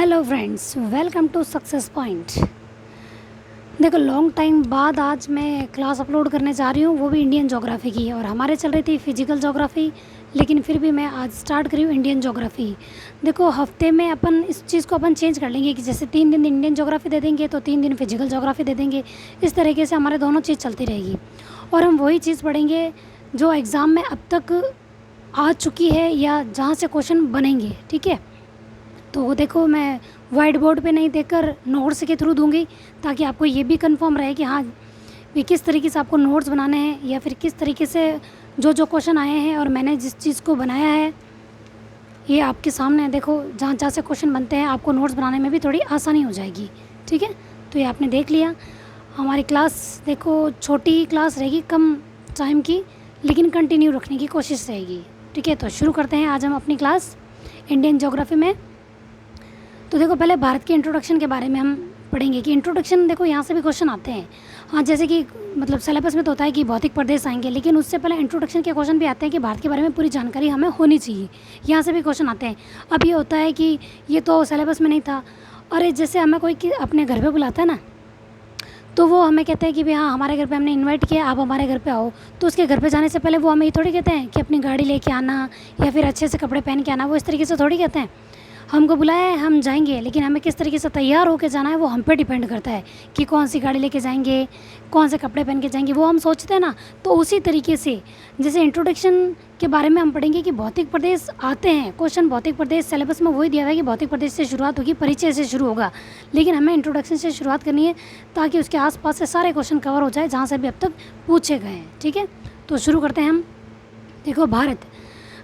Hello friends, welcome to success point. देखो, long time बाद आज मैं क्लास अपलोड करने जा रही हूँ, वो भी इंडियन ज्योग्राफी की। और हमारे चल रही थी फिजिकल ज्योग्राफी, लेकिन फिर भी मैं आज स्टार्ट करी हूँ इंडियन ज्योग्राफी। देखो, हफ्ते में अपन इस चीज़ को अपन चेंज कर लेंगे कि जैसे 3 दिन इंडियन ज्योग्राफी दे देंगे तो 3 दिन फिजिकल ज्योग्राफी दे देंगे। इस तरीके से हमारे दोनों चीज़ चलती रहेगी और हम वही चीज़ पढ़ेंगे जो एग्ज़ाम में अब तक आ चुकी है या जहाँ से क्वेश्चन बनेंगे। ठीक है, तो वो देखो, मैं वाइट बोर्ड पे नहीं देकर नोट्स के थ्रू दूंगी, ताकि आपको ये भी कंफर्म रहे कि हाँ भी किस तरीके से आपको नोट्स बनाने हैं या फिर किस तरीके से जो जो क्वेश्चन आए हैं और मैंने जिस चीज़ को बनाया है ये आपके सामने है। देखो, जहाँ जहाँ से क्वेश्चन बनते हैं आपको नोट्स बनाने में भी थोड़ी आसानी हो जाएगी। ठीक है, तो ये आपने देख लिया। हमारी क्लास देखो छोटी क्लास रहेगी, कम टाइम की, लेकिन कंटिन्यू रखने की कोशिश रहेगी। ठीक है, तो शुरू करते हैं आज हम अपनी क्लास इंडियन ज्योग्राफी में। तो देखो, पहले भारत के इंट्रोडक्शन के बारे में हम पढ़ेंगे कि इंट्रोडक्शन, देखो यहाँ से भी क्वेश्चन आते हैं। हाँ, जैसे कि मतलब सिलेबस में तो होता है कि भौतिक प्रदेश आएंगे, लेकिन उससे पहले इंट्रोडक्शन के क्वेश्चन भी आते हैं कि भारत के बारे में पूरी जानकारी हमें होनी चाहिए। यहाँ से भी क्वेश्चन आते हैं। अब ये होता है कि ये तो सिलेबस में नहीं था, और जैसे हमें कोई अपने घर पर बुलाता है ना, तो वो हमें कहते हैं कि भाई हाँ, हमारे घर पे हमने इनवाइट किया, आप हमारे घर पे आओ। तो उसके घर पे जाने से पहले वो हमें ये थोड़ी कहते हैं कि अपनी गाड़ी लेके आना या फिर अच्छे से कपड़े पहन के आना। वो इस तरीके से थोड़ी कहते हैं। हमको बुलाया है, हम जाएंगे, लेकिन हमें किस तरीके से तैयार होकर जाना है वो हम पे डिपेंड करता है कि कौन सी गाड़ी लेके जाएंगे, कौन से कपड़े पहन के जाएंगे, वो हम सोचते हैं ना। तो उसी तरीके से जैसे इंट्रोडक्शन के बारे में हम पढ़ेंगे कि भौतिक प्रदेश आते हैं क्वेश्चन। भौतिक प्रदेश सिलेबस में वही दिया हुआ है कि भौतिक प्रदेश से शुरुआत होगी, परिचय से शुरू होगा, लेकिन हमें इंट्रोडक्शन से शुरुआत करनी है ताकि उसके आसपास से सारे क्वेश्चन कवर हो जाए जहाँ से भी अब तक पूछे गए हैं। ठीक है, तो शुरू करते हैं हम। देखो,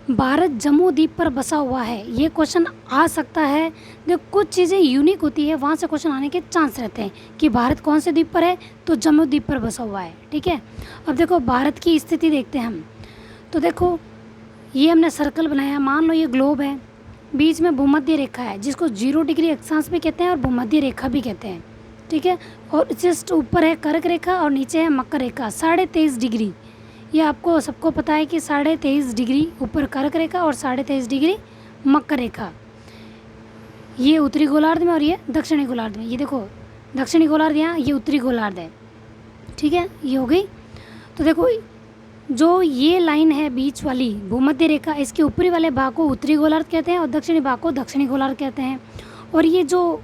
भारत जम्मू द्वीप पर बसा हुआ है, ये क्वेश्चन आ सकता है। जो कुछ चीज़ें यूनिक होती है वहाँ से क्वेश्चन आने के चांस रहते हैं कि भारत कौन से द्वीप पर है, तो जम्मू द्वीप पर बसा हुआ है। ठीक है, अब देखो भारत की स्थिति देखते हैं हम। तो देखो, ये हमने सर्कल बनाया, मान लो ये ग्लोब है, बीच में भूमध्य रेखा है जिसको 0 डिग्री अक्षांश भी कहते हैं और भूमध्य रेखा भी कहते हैं। ठीक है, और जस्ट ऊपर है कर्क रेखा और नीचे है मकर रेखा 23.5 डिग्री। ये आपको सबको पता है कि 23.5 डिग्री ऊपर कर्क रेखा और 23.5 डिग्री मकर रेखा। ये उत्तरी गोलार्ध में और ये दक्षिणी गोलार्ध में। ये देखो, दक्षिणी गोलार्ध यहाँ, ये उत्तरी गोलार्ध है। ठीक है, ये हो गई। तो देखो, जो ये लाइन है बीच वाली भूमध्य रेखा, इसके ऊपरी वाले भाग को उत्तरी गोलार्ध कहते हैं और दक्षिणी भाग को दक्षिणी गोलार्ध कहते हैं। और ये जो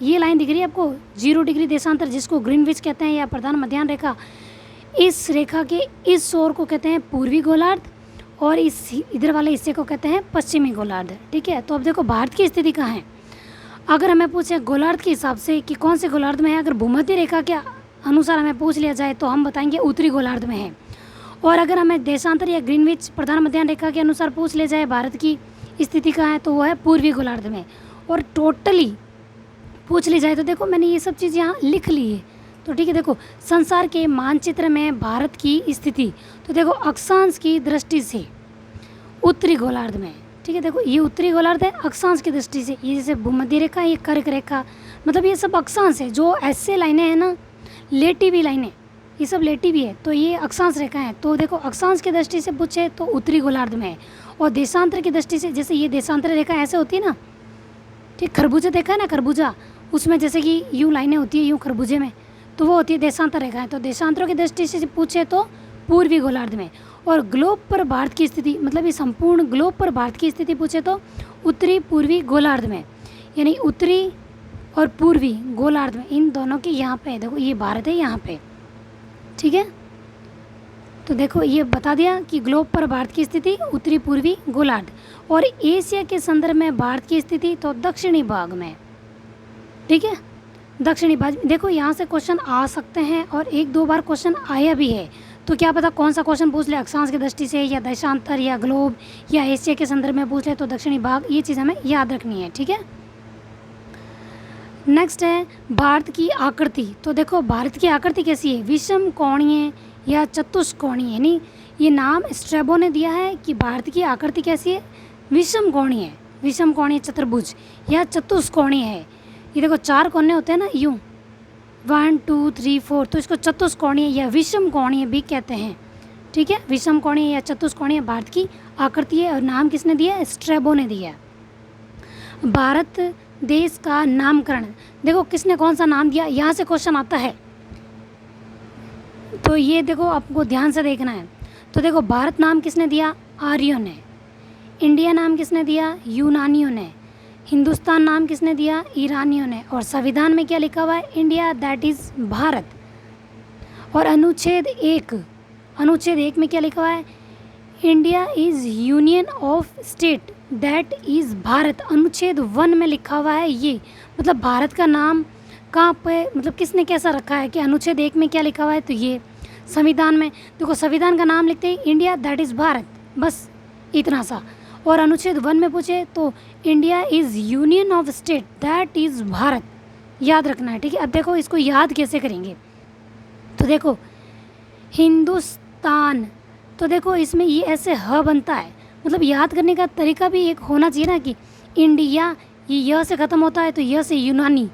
ये लाइन दिख रही है आपको 0 डिग्री देशांतर, जिसको ग्रीनविच कहते हैं या प्रधान मध्याह्न रेखा, इस रेखा के इस ओर को कहते हैं पूर्वी गोलार्ध और इस इधर वाले हिस्से को कहते हैं पश्चिमी गोलार्ध। ठीक है, तो अब देखो भारत की स्थिति कहाँ है। अगर हमें पूछे गोलार्ध के हिसाब से कि कौन से गोलार्ध में है, अगर भूमध्य रेखा के अनुसार हमें पूछ लिया जाए तो हम बताएंगे उत्तरी गोलार्ध में है। और अगर हमें देशांतर या ग्रीनविच प्रधान मध्याह्न रेखा के अनुसार पूछ लिया जाए भारत की स्थिति कहाँ है, तो वो है पूर्वी गोलार्ध में। और टोटली पूछ ली जाए तो देखो, मैंने ये सब चीज़ यहाँ लिख ली है। तो ठीक है, देखो संसार के मानचित्र में भारत की स्थिति, तो देखो अक्षांश की दृष्टि से उत्तरी गोलार्ध में। ठीक है, देखो ये उत्तरी गोलार्ध है अक्षांश की दृष्टि से। ये जैसे भूमध्य रेखा, ये कर्क रेखा, मतलब ये सब अक्षांश है। जो ऐसे लाइनें हैं ना, लेटी हुई लाइनें, ये सब लेटी हुई है, तो ये अक्षांश रेखा है। तो देखो अक्षांश की दृष्टि से पूछे तो उत्तरी गोलार्ध में है। और देशांतर की दृष्टि से, जैसे ये देशांतर रेखा ऐसे होती है ना, ठीक, खरबूजा देखा है ना, खरबूजा, उसमें जैसे कि यूँ लाइनें होती है यूँ खरबूजे में, तो वो होती है देशांतर रेखाएं। तो देशांतरों की दृष्टि से पूछे तो पूर्वी गोलार्ध में। और ग्लोब पर भारत की स्थिति, मतलब ये संपूर्ण ग्लोब पर भारत की स्थिति पूछे तो उत्तरी पूर्वी गोलार्ध में, यानी उत्तरी और पूर्वी गोलार्ध में, इन दोनों के यहाँ पे देखो ये भारत है यहाँ पे। ठीक है, तो देखो ये बता दिया कि ग्लोब पर भारत की स्थिति उत्तरी पूर्वी गोलार्ध। और एशिया के संदर्भ में भारत की स्थिति तो दक्षिणी भाग में। ठीक है, दक्षिणी भाग। देखो यहाँ से क्वेश्चन आ सकते हैं और 1-2 बार क्वेश्चन आया भी है, तो क्या पता कौन सा क्वेश्चन पूछ ले, अक्षांश की दृष्टि से या देशांतर या ग्लोब या एशिया के संदर्भ में पूछ ले तो दक्षिणी भाग। ये चीज़ हमें याद रखनी है। ठीक है, नेक्स्ट है भारत की आकृति। तो देखो भारत की आकृति कैसी है, विषम कोणीय या चतुष्कोणीय, यानी ये नाम स्ट्रैबो ने दिया है कि भारत की आकृति कैसी है, विषम कोणीय चतुर्भुज या चतुष्कोणीय है। ये देखो 4 कोने होते हैं ना, यूँ 1 2 3 4, तो इसको चतुष्कोणीय या विषम कोणीय भी कहते हैं। ठीक है, विषम कोणीय या चतुष्कोणीय भारत की आकृति है और नाम किसने दिया है, स्ट्रैबो ने दिया है। भारत देश का नामकरण। देखो किसने कौन सा नाम दिया, यहाँ से क्वेश्चन आता है। तो ये देखो आपको ध्यान से देखना है। तो देखो भारत नाम किसने दिया, आर्यों ने। इंडिया नाम किसने दिया, यूनानियों ने। हिंदुस्तान नाम किसने दिया, ईरानियों ने। और संविधान में क्या लिखा हुआ है, इंडिया दैट इज़ भारत। और अनुच्छेद एक में क्या लिखा हुआ है, India is union of state that is Bharat. अनुच्छेद 1 में लिखा हुआ है ये, मतलब भारत का नाम कहाँ पे, मतलब किसने कैसा रखा है कि अनुच्छेद 1 में क्या लिखा हुआ है, तो ये संविधान में। देखो संविधान का नाम लिखते ही इंडिया दैट इज़ भारत, बस इतना सा। और अनुच्छेद 1 में पूछे तो India is union of state that is Bharat, याद रखना है, ठीक है। अब देखो इसको याद कैसे करेंगे, तो देखो हिंदुस्तान, तो देखो इसमें ये ऐसे ह बनता है, मतलब याद करने का तरीका भी एक होना चाहिए ना कि इंडिया ये य से ख़त्म होता है तो य से यूनानी,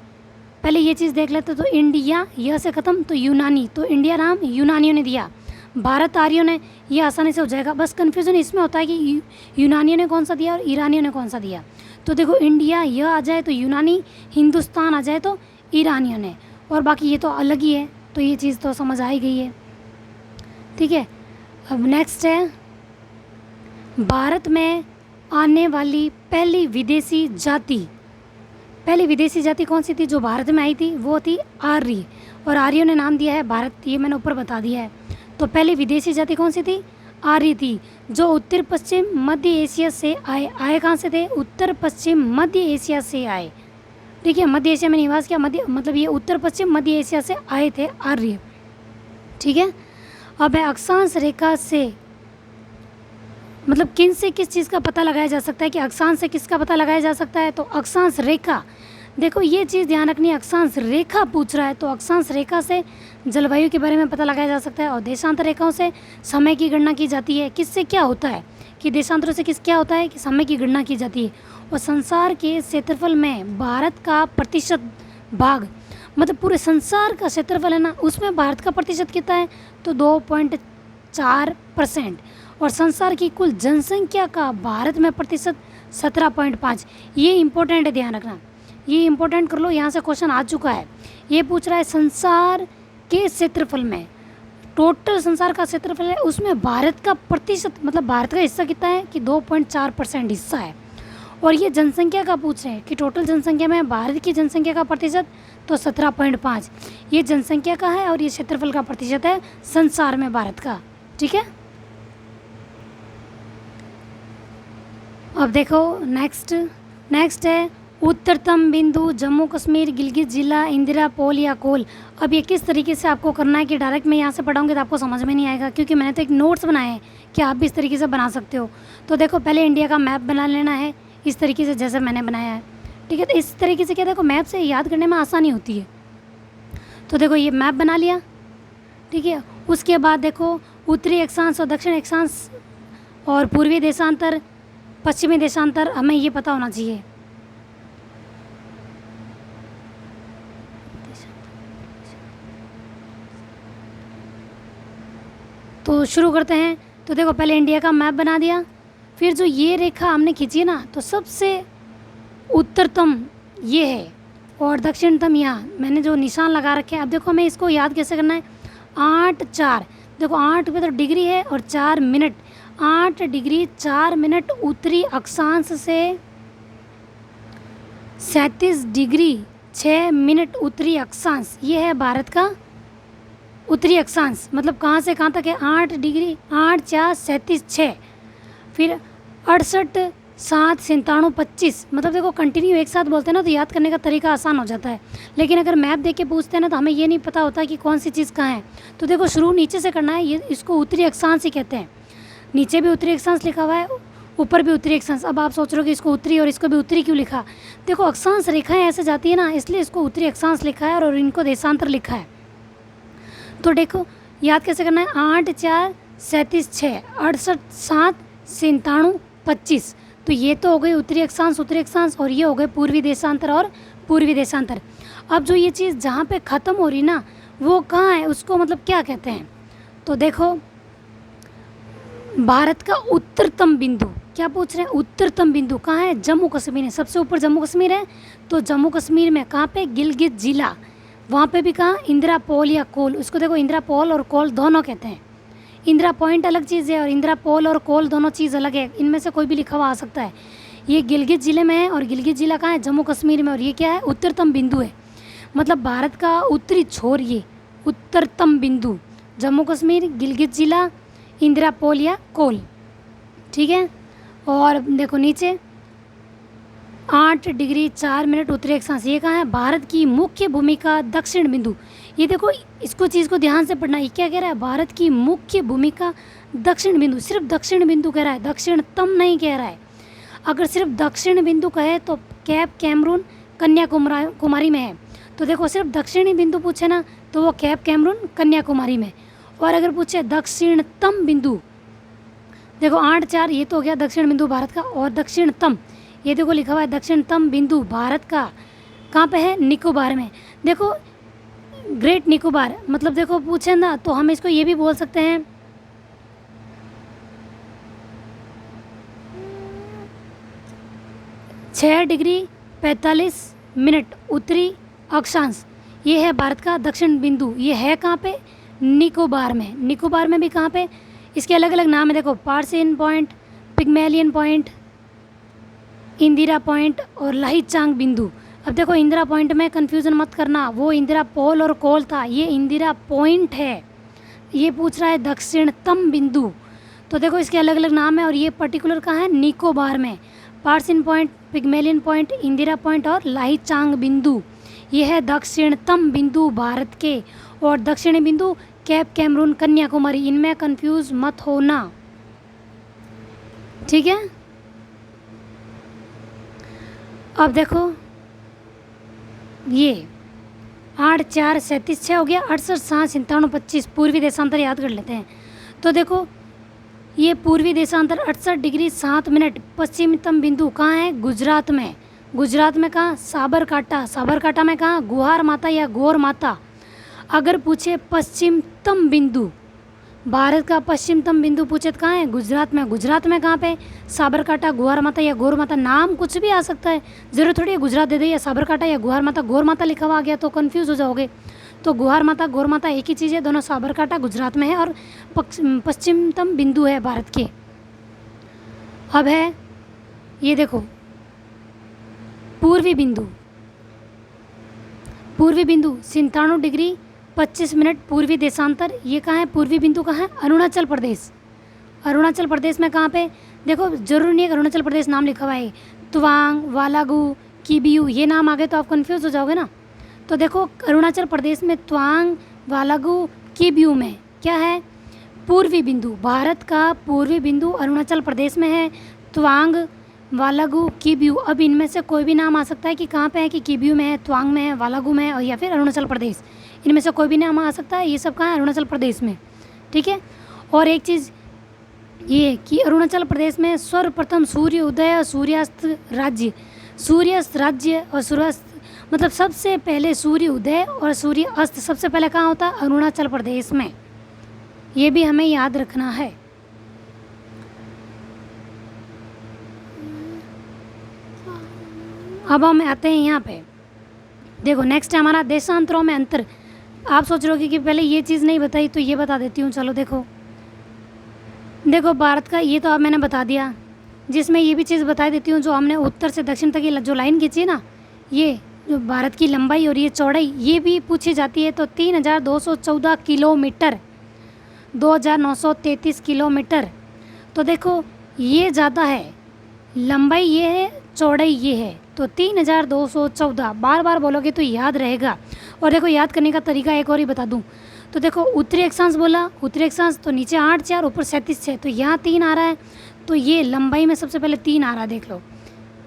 पहले ये चीज़ देख लेते। तो इंडिया य से ख़त्म तो यूनानी, तो इंडिया नाम यूनानियों ने दिया, भारत आर्यों ने, ये आसानी से हो जाएगा। बस कन्फ्यूज़न इसमें होता है कि यूनानियों ने कौन सा दिया और ईरानियों ने कौन सा दिया। तो देखो इंडिया यह आ जाए तो यूनानी, हिंदुस्तान आ जाए तो ईरानियों ने, और बाकी ये तो अलग ही है। तो ये चीज़ तो समझ आ ही गई है, ठीक है। अब नेक्स्ट है, भारत में आने वाली पहली विदेशी जाति कौन सी थी जो भारत में आई थी, वो थी आर्य। और आर्यों ने नाम दिया है भारत, ये मैंने ऊपर बता दिया है। तो पहली विदेशी जाति कौन सी थी, आर्य थी, जो उत्तर पश्चिम मध्य एशिया से आए कहाँ से थे, उत्तर पश्चिम मध्य एशिया से आए, ठीक है। मध्य एशिया में निवास किया, मध्य मतलब ये उत्तर पश्चिम मध्य एशिया से आए थे आर्य, ठीक है। अब है अक्षांश रेखा से, मतलब किन से किस चीज़ का पता लगाया जा सकता है कि अक्षांश से किसका पता लगाया जा सकता है, तो अक्षांश रेखा। देखो ये चीज़ ध्यान रखनी है, अक्षांश रेखा पूछ रहा है तो अक्षांश रेखा से जलवायु के बारे में पता लगाया जा सकता है। और देशांतर रेखाओं से समय की गणना की जाती है। किससे क्या होता है कि देशांतरों से क्या होता है कि समय की गणना की जाती है। और संसार के क्षेत्रफल में भारत का प्रतिशत भाग, मतलब पूरे संसार का क्षेत्रफल है ना, उसमें भारत का प्रतिशत कितना है, तो 2.4%। और संसार की कुल जनसंख्या का भारत में प्रतिशत 17.5। ये इम्पोर्टेंट है, ध्यान रखना, ये इम्पोर्टेंट कर लो, यहाँ से क्वेश्चन आ चुका है। ये पूछ रहा है संसार के क्षेत्रफल में, टोटल संसार का क्षेत्रफल है उसमें भारत का प्रतिशत, मतलब भारत का हिस्सा कितना है कि 2.4% हिस्सा है। और ये जनसंख्या का पूछ रहे हैं कि टोटल जनसंख्या में भारत की जनसंख्या का प्रतिशत तो 17.5, ये जनसंख्या का है और ये क्षेत्रफल का प्रतिशत है संसार में भारत का, ठीक है। अब देखो नेक्स्ट है उत्तरतम बिंदु जम्मू कश्मीर गिलगित जिला इंदिरा पोल या कोल। अब ये किस तरीके से आपको करना है कि डायरेक्ट मैं यहाँ से पढ़ाऊँगी तो आपको समझ में नहीं आएगा, क्योंकि मैंने तो एक नोट्स बनाए हैं कि आप भी इस तरीके से बना सकते हो। तो देखो पहले इंडिया का मैप बना लेना है इस तरीके से जैसे मैंने बनाया है, ठीक है। तो इस तरीके से क्या, देखो मैप से याद करने में आसानी होती है। तो देखो ये मैप बना लिया, ठीक है। उसके बाद देखो उत्तरी अक्षांश और दक्षिण अक्षांश और पूर्वी देशांतर पश्चिमी देशांतर हमें ये पता होना चाहिए। तो शुरू करते हैं। तो देखो पहले इंडिया का मैप बना दिया, फिर जो ये रेखा हमने खींची है ना, तो सबसे उत्तरतम ये है और दक्षिणतम यहाँ मैंने जो निशान लगा रखे हैं। अब देखो हमें इसको याद कैसे करना है, 8-4, देखो 8 पे तो डिग्री है और 4 मिनट, 8 डिग्री 4 मिनट उत्तरी अक्षांश से 37 डिग्री 6 मिनट उत्तरी अक्षांश, ये है भारत का उत्तरी अक्षांश। मतलब कहाँ से कहाँ तक है, 8 डिग्री 8 4 37 6, फिर 68 7 97 25। मतलब देखो कंटिन्यू एक साथ बोलते हैं ना तो याद करने का तरीका आसान हो जाता है। लेकिन अगर मैप देख के पूछते हैं ना तो हमें ये नहीं पता होता कि कौन सी चीज़ कहाँ है। तो देखो शुरू नीचे से करना है, ये इसको उत्तरी अक्षांश ही कहते हैं। नीचे भी उत्तरी अक्षांश लिखा हुआ है, ऊपर भी उत्तरी अक्षांश। अब आप सोच रहे हो कि इसको उत्तरी और इसको भी उत्तरी क्यों लिखा। देखो अक्षांश रेखाएं ऐसे जाती है ना, इसलिए इसको उत्तरी अक्षांश लिखा है और इनको देशांतर लिखा है। तो देखो याद कैसे करना है, 8 4 37 6 68 7 97 25। तो ये तो हो गई उत्तरी अक्षांश और ये हो गए पूर्वी देशांतर और पूर्वी देशांतर। अब जो ये चीज़ जहाँ पे ख़त्म हो रही ना वो कहाँ है, उसको मतलब क्या कहते हैं। तो देखो भारत का उत्तरतम बिंदु, क्या पूछ रहे हैं, उत्तरतम बिंदु कहाँ है, जम्मू कश्मीर है, सबसे ऊपर जम्मू कश्मीर है। तो जम्मू कश्मीर में कहाँ पे, गिलगित जिला, वहाँ पे भी कहाँ, इंदिरा पोल या कोल, उसको देखो इंदिरा पोल और कोल दोनों कहते हैं। इंदिरा पॉइंट अलग चीज़ है और इंदिरा पोल और कोल दोनों चीज़ अलग है, इनमें से कोई भी लिखा हुआ आ सकता है। ये गिलगित ज़िले में है और गिलगित ज़िला कहाँ है, जम्मू कश्मीर में, और ये क्या है, उत्तरतम बिंदु है, मतलब भारत का उत्तरी छोर, ये उत्तरतम बिंदु जम्मू कश्मीर, गिलगित ज़िला, इंदिरा पोल या कोल, ठीक है। और देखो नीचे 8 डिग्री 4 मिनट उत्तरी अक्षांश, ये कहाँ है, भारत की मुख्य भूमिका दक्षिण बिंदु। ये देखो इसको चीज़ को ध्यान से पढ़ना, ये क्या कह रहा है, भारत की मुख्य भूमिका दक्षिण बिंदु, सिर्फ दक्षिण बिंदु कह रहा है, दक्षिणतम नहीं कह रहा है। अगर सिर्फ दक्षिण बिंदु कहे तो कैप कैमरून कन्याकुमारी में है, तो देखो सिर्फ दक्षिणी बिंदु पूछे ना तो वो कैप कैमरून कन्याकुमारी में। और अगर पूछे दक्षिणतम बिंदु, देखो 8-4 ये तो हो गया दक्षिण बिंदु भारत का, और दक्षिणतम ये देखो लिखा हुआ है दक्षिणतम बिंदु भारत का कहाँ पे है, निकोबार में। देखो ग्रेट निकोबार, मतलब देखो पूछे ना तो हम इसको ये भी बोल सकते हैं 6 डिग्री 45 मिनट उत्तरी अक्षांश, ये है भारत का दक्षिण बिंदु। ये है कहाँ पे, निकोबार में। निकोबार में भी कहाँ पे, इसके अलग अलग नाम है, देखो Persian point, Pygmalion point, Indira point और लाहिचांग बिंदु। अब देखो इंदिरा पॉइंट में कन्फ्यूज़न मत करना, वो इंदिरा पोल और कोल था, ये इंदिरा पॉइंट है। ये पूछ रहा है दक्षिणतम बिंदु, तो देखो इसके अलग अलग नाम है, और ये पर्टिकुलर कहाँ है, निकोबार में। Persian point, Pygmalion point, Indira point और लाहिचांग बिंदु, ये है दक्षिणतम बिंदु भारत के। और दक्षिणी बिंदु कैप कैमरून कन्याकुमारी, इनमें कंफ्यूज मत होना, ठीक है। अब देखो ये 8 4 37 6 हो गया, 68 7 97 25 पूर्वी देशांतर याद कर लेते हैं। तो देखो ये पूर्वी देशांतर 68 डिग्री 7 मिनट पश्चिमतम बिंदु कहाँ है, गुजरात में। गुजरात में कहाँ, साबरकांठा। साबरकांठा में कहाँ, गुहार माता या गौर माता। अगर पूछे पश्चिमतम बिंदु, भारत का पश्चिमतम बिंदु पूछे तो कहाँ है, गुजरात में। गुजरात में कहाँ पे, साबरकांठा, गुहार माता या गौर माता, नाम कुछ भी आ सकता है, जरूरत थोड़ी है गुजरात दे दे या साबरकांठा या गुहार माता। गौर माता लिखा हुआ आ गया तो कंफ्यूज हो जाओगे। तो गुहार माता गौर माता एक ही चीज़ है, दोनों साबरकांठा गुजरात में है और पश्चिमतम बिंदु है भारत के। अब है ये देखो पूर्वी बिंदु। पूर्वी बिंदु 97 डिग्री 25 मिनट पूर्वी देशांतर, ये कहाँ है, पूर्वी बिंदु कहाँ है, अरुणाचल प्रदेश। अरुणाचल प्रदेश में कहाँ पे, देखो जरूरी नहीं है अरुणाचल प्रदेश नाम लिखा हुआ है, तवांग, वालागू, कीबियू ये नाम आ गए तो आप कंफ्यूज हो जाओगे ना। तो देखो अरुणाचल प्रदेश में तवांग, वालागू, कीबियू में क्या है, पूर्वी बिंदु। भारत का पूर्वी बिंदु अरुणाचल प्रदेश में है, तवांग, वालागू, कीबियू। अब इनमें से कोई भी नाम आ सकता है कि कहाँ पे है, कि कीबियू में है, तवांग में है, वालागू में है और या फिर अरुणाचल प्रदेश, इनमें से कोई भी नाम आ सकता है। ये सब कहाँ है, अरुणाचल प्रदेश में, ठीक है। और एक चीज़ ये कि अरुणाचल प्रदेश में सर्वप्रथम सूर्य उदय और सूर्यास्त राज्य, सूर्यास्त राज्य और सूर्यास्त मतलब सबसे पहले सूर्य उदय और सूर्य अस्त सबसे पहले कहाँ होता है, अरुणाचल प्रदेश में। ये भी हमें याद रखना है। अब हम आते हैं यहाँ पे, देखो नेक्स्ट है हमारा देशांतरों में अंतर। आप सोच रहे हो कि पहले ये चीज़ नहीं बताई तो ये बता देती हूँ। चलो देखो भारत का ये तो अब मैंने बता दिया, जिसमें ये भी चीज़ बता देती हूँ, जो हमने उत्तर से दक्षिण तक की जो लाइन खींची है ना, ये जो भारत की लंबाई और ये चौड़ाई ये भी पूछी जाती है। तो 3214 किलोमीटर, 2933 किलोमीटर। तो देखो ये ज़्यादा है, लंबाई ये है, चौड़ाई ये है, तो 3214 बार बार बोलोगे तो याद रहेगा। और देखो याद करने का तरीका एक और ही बता दूं, तो देखो उत्तरी अक्षांश बोला, उत्तरी अक्षांश तो नीचे 8 4 ऊपर 37 6, तो यहाँ 3 आ रहा है, तो ये लंबाई में सबसे पहले 3 आ रहा है, देख लो,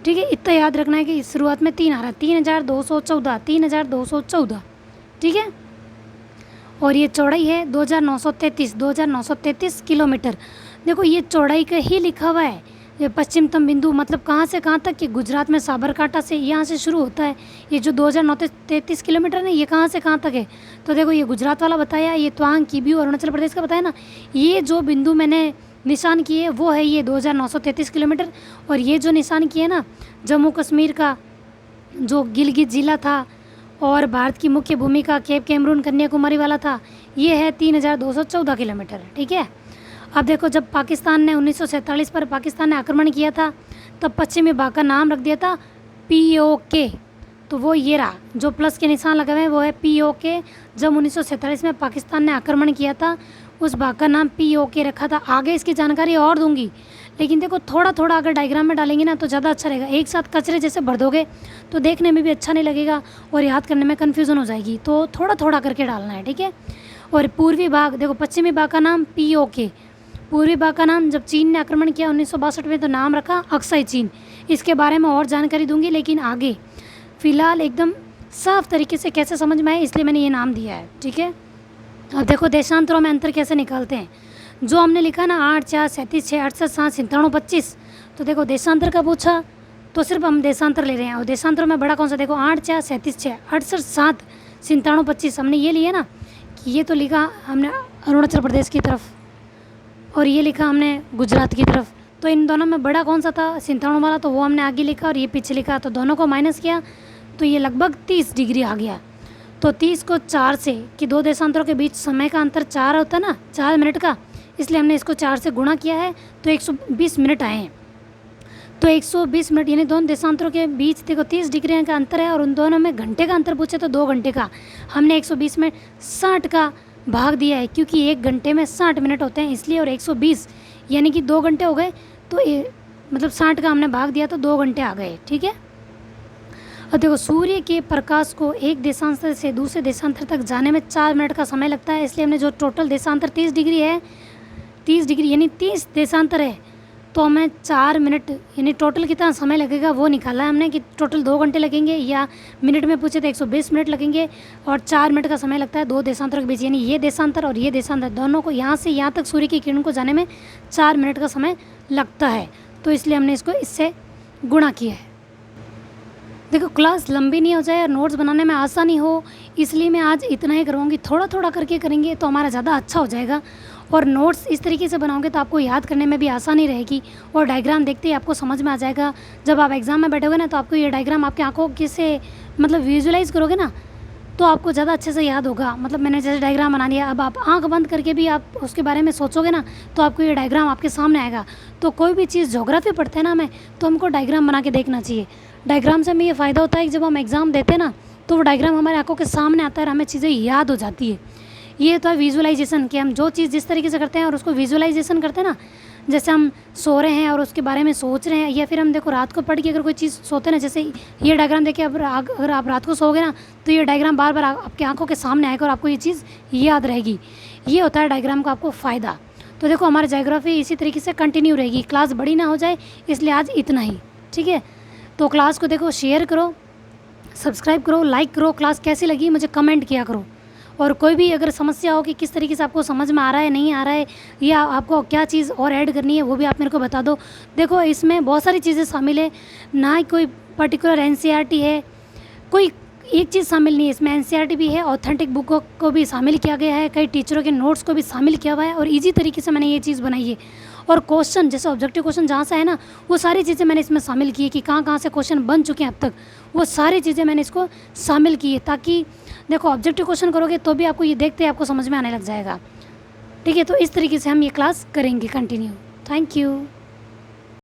ठीक है। इतना याद रखना है कि शुरुआत में 3 आ रहा है, 3214, 3214, ठीक है। और ये चौड़ाई है 2933 किलोमीटर। देखो ये चौड़ाई का ही लिखा हुआ है, ये पश्चिमतम बिंदु मतलब कहाँ से कहाँ तक, कि गुजरात में साबरकांठा से यहाँ से शुरू होता है। ये जो 2933 किलोमीटर है ये कहाँ से कहाँ तक है, तो देखो ये गुजरात वाला बताया, ये तवांग, कीबियू अरुणाचल प्रदेश का बताया ना। ये जो बिंदु मैंने निशान किए वो है ये 2933 किलोमीटर। और ये जो निशान किए ना जम्मू कश्मीर का जो गिलगित ज़िला था और भारत की मुख्य भूमि का केप कैमरून कन्याकुमारी वाला था, ये है 3214 किलोमीटर। ठीक है। अब देखो जब पाकिस्तान ने 1947 पर पाकिस्तान ने आक्रमण किया था तब पश्चिमी भाग का नाम रख दिया था POK। तो वो ये रहा जो प्लस के निशान लगे हुए हैं वो है POK। जब 1947 में पाकिस्तान ने आक्रमण किया था उस भाग का नाम POK रखा था। आगे इसकी जानकारी और दूंगी, लेकिन देखो थोड़ा थोड़ा अगर डायग्राम में डालेंगे ना तो ज़्यादा अच्छा रहेगा। एक साथ कचरे जैसे भर दोगे तो देखने में भी अच्छा नहीं लगेगा और याद करने में कन्फ्यूज़न हो जाएगी, तो थोड़ा थोड़ा करके डालना है। ठीक है। और पूर्वी भाग देखो, पश्चिमी भाग का नाम POK। पूर्वी भाग का नाम जब चीन ने आक्रमण किया 1962 में तो नाम रखा अक्साई चीन। इसके बारे में और जानकारी दूंगी, लेकिन आगे फ़िलहाल एकदम साफ तरीके से कैसे समझ में आए इसलिए मैंने ये नाम दिया है। ठीक है। अब देखो देशांतरों में अंतर कैसे निकालते हैं। जो हमने लिखा ना 8 4 37 6 68 7 97 25, तो देखो देशांतर का पूछा तो सिर्फ हम देशांतर ले रहे हैं। और देशांतरों में बड़ा कौन सा, देखो 8 4 37 6 68 7 97 25 हमने ये लिया ना कि ये तो लिखा हमने अरुणाचल प्रदेश की तरफ और ये लिखा हमने गुजरात की तरफ। तो इन दोनों में बड़ा कौन सा था 97 वाला, तो वो हमने आगे लिखा और ये पीछे लिखा, तो दोनों को माइनस किया तो ये लगभग 30 डिग्री आ गया। तो 30 को 4 से, कि दो देशांतरों के बीच समय का अंतर 4 होता है ना 4 मिनट का, इसलिए हमने इसको 4 से गुणा किया है तो 120 मिनट आए हैं। तो 120 मिनट यानी दोनों देशांतरों के बीच देखो 30 डिग्री का अंतर है और उन दोनों में घंटे का अंतर पूछे तो 2 घंटे का। हमने 120 में 60 का भाग दिया है क्योंकि 1 घंटे में 60 मिनट होते हैं इसलिए, और 120 यानी कि 2 घंटे हो गए तो मतलब 60 का हमने भाग दिया तो 2 घंटे आ गए। ठीक है। और देखो सूर्य के प्रकाश को एक देशांतर से दूसरे देशांतर तक जाने में 4 मिनट का समय लगता है, इसलिए हमने जो टोटल देशांतर 30 डिग्री है, 30 डिग्री यानी 30 देशांतर है, तो हमें 4 मिनट यानी टोटल कितना समय लगेगा वो निकाला है हमने कि टोटल 2 घंटे लगेंगे, या मिनट में पूछे तो 120 मिनट लगेंगे और 4 मिनट का समय लगता है दो देशांतरों के बीच, यानी ये देशांतर और ये देशांतर दोनों को यहाँ से यहाँ तक सूर्य की किरण को जाने में 4 मिनट का समय लगता है। तो इसलिए हमने इसको इससे गुणा किया है। देखो क्लास लंबी नहीं हो जाए और नोट्स बनाने में आसानी हो, इसलिए मैं आज इतना ही करवाऊँगी। थोड़ा थोड़ा करके करेंगे तो हमारा ज़्यादा अच्छा हो जाएगा और नोट्स इस तरीके से बनाओगे तो आपको याद करने में भी आसानी रहेगी और डायग्राम देखते ही आपको समझ में आ जाएगा। जब आप एग्ज़ाम में बैठोगे ना तो आपको ये डायग्राम आपकी आंखों के से मतलब विजुलाइज़ करोगे ना तो आपको ज़्यादा अच्छे से याद होगा। मतलब मैंने जैसे डायग्राम बना लिया, अब आप आंख बंद करके भी आप उसके बारे में सोचोगे ना तो आपको ये डायग्राम आपके सामने आएगा। तो कोई भी चीज़ ज्योग्राफी पढ़ते हैं ना हमें, तो हमको डायग्राम बना के देखना चाहिए। डायग्राम से हमें ये फ़ायदा होता है कि जब हम एग्ज़ाम देते हैं ना तो वो डायग्राम हमारे आंखों के सामने आता है और हमें चीज़ें याद हो जाती है। ये तो है विजुअलाइजेशन, कि हम जो चीज़ जिस तरीके से करते हैं और उसको विजुअलाइजेशन करते हैं ना, जैसे हम सो रहे हैं और उसके बारे में सोच रहे हैं, या फिर हम देखो रात को पढ़ के अगर कोई चीज़ सोते हैं ना, जैसे ये डायग्राम देखिए, अगर आप रात को सोओगे ना तो ये डायग्राम बार बार आपके आंखों के सामने आएगा और आपको ये चीज़ याद रहेगी। ये होता है डायग्राम का आपको फ़ायदा। तो देखो हमारी ज्योग्राफी इसी तरीके से कंटिन्यू रहेगी, क्लास बड़ी ना हो जाए इसलिए आज इतना ही। ठीक है। तो क्लास को देखो शेयर करो, सब्सक्राइब करो, लाइक करो। क्लास कैसी लगी मुझे कमेंट किया करो। और कोई भी अगर समस्या हो कि किस तरीके से आपको समझ में आ रहा है नहीं आ रहा है, या आपको क्या चीज़ और ऐड करनी है वो भी आप मेरे को बता दो। देखो इसमें बहुत सारी चीज़ें शामिल है, ना ही कोई पर्टिकुलर NCERT है, कोई एक चीज़ शामिल नहीं है इसमें। NCERT भी है, ऑथेंटिक बुकों को भी शामिल किया गया है, कई टीचरों के नोट्स को भी शामिल किया हुआ है और ईजी तरीके से मैंने ये चीज़ बनाई है। और क्वेश्चन जैसे ऑब्जेक्टिव क्वेश्चन जहाँ से है ना वो सारी चीज़ें मैंने इसमें शामिल की है कि कहाँ कहाँ से क्वेश्चन बन चुके हैं अब तक, वो सारी चीज़ें मैंने इसको शामिल की है, ताकि देखो ऑब्जेक्टिव क्वेश्चन करोगे तो भी आपको ये देखते आपको समझ में आने लग जाएगा। ठीक है। तो इस तरीके से हम ये क्लास करेंगे कंटिन्यू। Thank you.